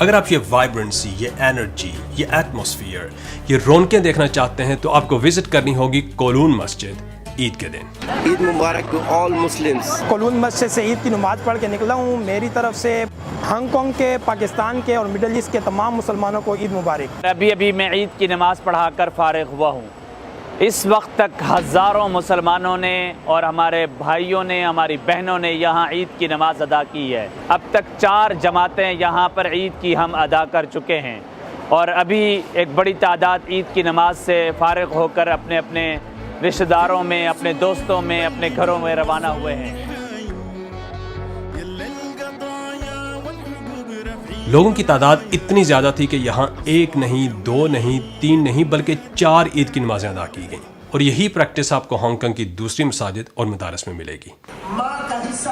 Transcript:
اگر آپ یہ وائبرنسی، یہ انرجی، یہ ایٹماسفیئر، یہ رونقیں دیکھنا چاہتے ہیں تو آپ کو وزٹ کرنی ہوگی کولون مسجد عید کے دن۔ عید مبارک ٹو آل مسلمز۔ کولون مسجد سے عید کی نماز پڑھ کے نکلا ہوں۔ میری طرف سے ہانگ کانگ کے، پاکستان کے اور مڈل ایسٹ کے تمام مسلمانوں کو عید مبارک۔ ابھی میں عید کی نماز پڑھا کر فارغ ہوا ہوں۔ اس وقت تک ہزاروں مسلمانوں نے اور ہمارے بھائیوں نے، ہماری بہنوں نے یہاں عید کی نماز ادا کی ہے۔ اب تک 4 جماعتیں یہاں پر عید کی ہم ادا کر چکے ہیں، اور ابھی ایک بڑی تعداد عید کی نماز سے فارغ ہو کر اپنے اپنے رشتہ داروں میں، اپنے دوستوں میں، اپنے گھروں میں روانہ ہوئے ہیں۔ لوگوں کی تعداد اتنی زیادہ تھی کہ یہاں 1 نہیں، 2 نہیں، 3 نہیں بلکہ 4 عید کی نمازیں ادا کی گئیں، اور یہی پریکٹس آپ کو ہانگ کانگ کی دوسری مساجد اور مدارس میں ملے گی۔ ماں کا حصہ